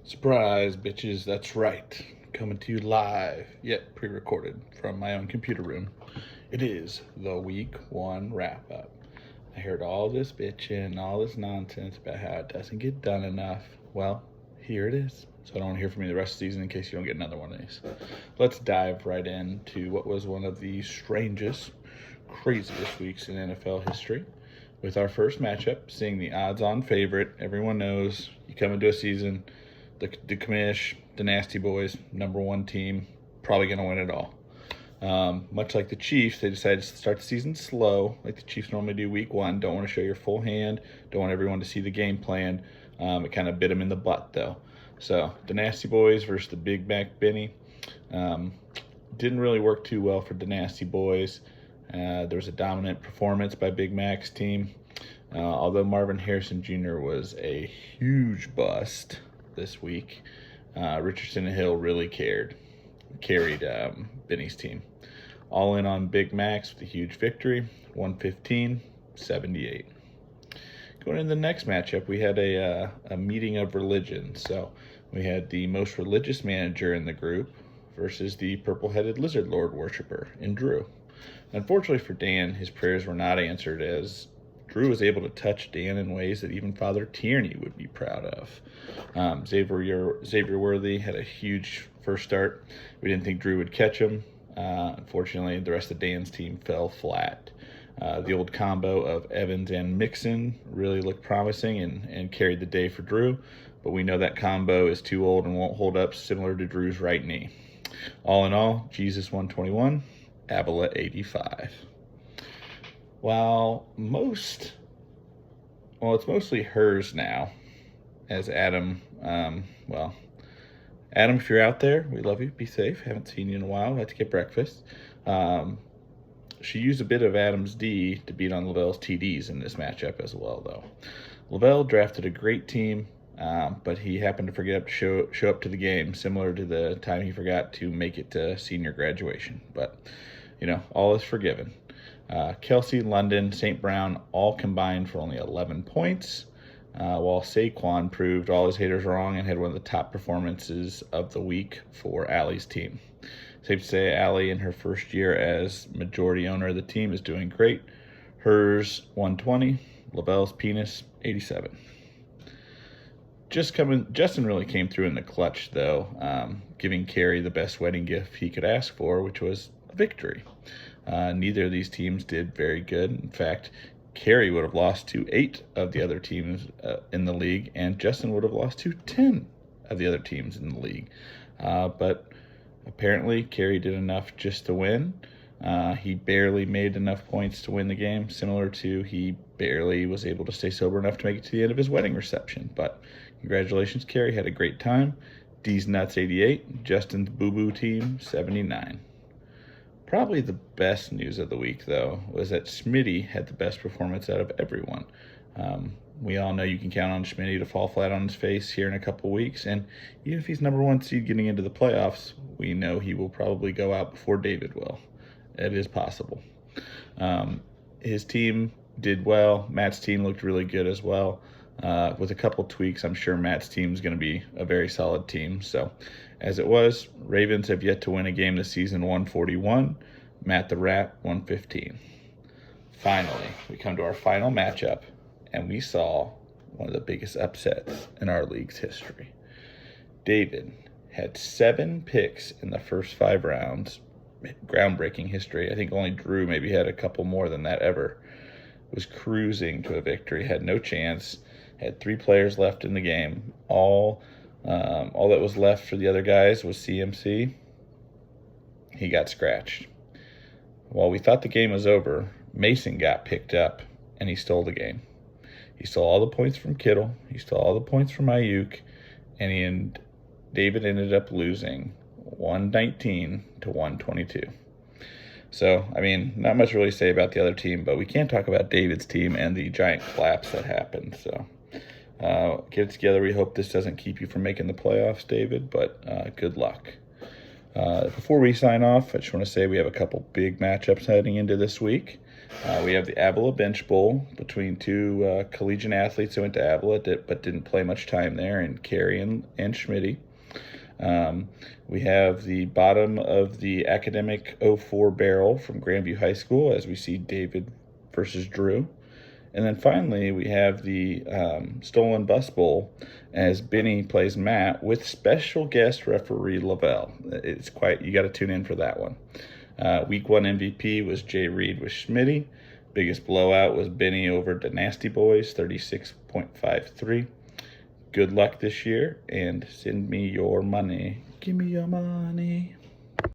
Surprise, bitches, that's right. Coming to you live, yet pre recorded from my own computer room. It is the week one wrap up. I heard all this bitching, all this nonsense about how it doesn't get done enough. Well, here it is. So I don't want to hear from you the rest of the season in case you don't get another one of these. Let's dive right into what was one of the strangest, craziest weeks in NFL history. With our first matchup, seeing the odds on favorite. Everyone knows you come into a season, the commish, the Nasty Boys, number one team, probably going to win it all. Much like the Chiefs, they decided to start the season slow, like the Chiefs normally do week one. Don't want to show your full hand. Don't want everyone to see the game plan. It kind of bit them in the butt, though. So the Nasty Boys versus the Big Mac Benny. Didn't really work too well for the Nasty Boys. There was a dominant performance by Big Mac's team. Although Marvin Harrison Jr. was a huge bust this week, Richardson and Hill really carried Benny's team. All in on Big Mac's with a huge victory, 115-78. Going into the next matchup, we had a meeting of religions. So we had the most religious manager in the group versus the purple-headed lizard lord worshiper in Drew. Unfortunately for Dan, his prayers were not answered, as Drew was able to touch Dan in ways that even Father Tierney would be proud of. Xavier Worthy had a huge first start. We didn't think Drew would catch him. Unfortunately, the rest of Dan's team fell flat. The old combo of Evans and Mixon really looked promising and carried the day for Drew, but we know that combo is too old and won't hold up, similar to Drew's right knee. All in all, Jesus 121, Avila 85. While it's mostly hers now, as Adam, Adam, if you're out there, we love you. Be safe. Haven't seen you in a while. Like to get breakfast. She used a bit of Adam's D to beat on Lavelle's TDs in this matchup as well, though. Lavelle drafted a great team, but he happened to forget to show up to the game, similar to the time he forgot to make it to senior graduation. But, all is forgiven. Kelsey, London, St. Brown all combined for only 11 points, while Saquon proved all his haters wrong and had one of the top performances of the week for Allie's team. Safe to say Allie, in her first year as majority owner of the team, is doing great. Hers 120, Lavelle's penis 87. Justin really came through in the clutch, though, giving Carrie the best wedding gift he could ask for, which was a victory. Neither of these teams did very good. In fact, Carrie would have lost to 8 of the other teams in the league, and Justin would have lost to 10 of the other teams in the league. But apparently, Carrie did enough just to win. He barely made enough points to win the game, similar to he barely was able to stay sober enough to make it to the end of his wedding reception. But congratulations, Carrie. Had a great time. D's Nuts 88, Justin's Boo Boo Team 79. Probably the best news of the week, though, was that Smitty had the best performance out of everyone. We all know you can count on Smitty to fall flat on his face here in a couple weeks, and even if he's number one seed getting into the playoffs, we know he will probably go out before David will. It is possible. His team did well. Matt's team looked really good as well. With a couple tweaks, I'm sure Matt's team is going to be a very solid team. So, as it was, Ravens have yet to win a game this season, 141. Matt the Rat, 115. Finally, we come to our final matchup, and we saw one of the biggest upsets in our league's history. David had 7 picks in the first 5 rounds. Groundbreaking history. I think only Drew maybe had a couple more than that ever. Was cruising to a victory, had no chance, had 3 players left in the game. All that was left for the other guys was CMC. He got scratched. While we thought the game was over, Mason got picked up, and he stole the game. He stole all the points from Kittle. He stole all the points from Ayuk, and David ended up losing 119-122. So, not much really to say about the other team, but we can talk about David's team and the giant collapse that happened. So, get it together. We hope this doesn't keep you from making the playoffs, David, but good luck. Before we sign off, I just want to say we have a couple big matchups heading into this week. We have the Avila Bench Bowl between two collegiate athletes who went to Avila but didn't play much time there, and Carey and Schmitty. We have the bottom of the academic '04 barrel from Grandview High School, as we see David versus Drew. And then finally, we have the Stolen Bus Bowl, as Benny plays Matt with special guest referee Lavelle. It's quite, you got to tune in for that one. Week 1 MVP was Jay Reed with Schmitty. Biggest blowout was Benny over the Nasty Boys, 36.53. Good luck this year, and send me your money. Give me your money.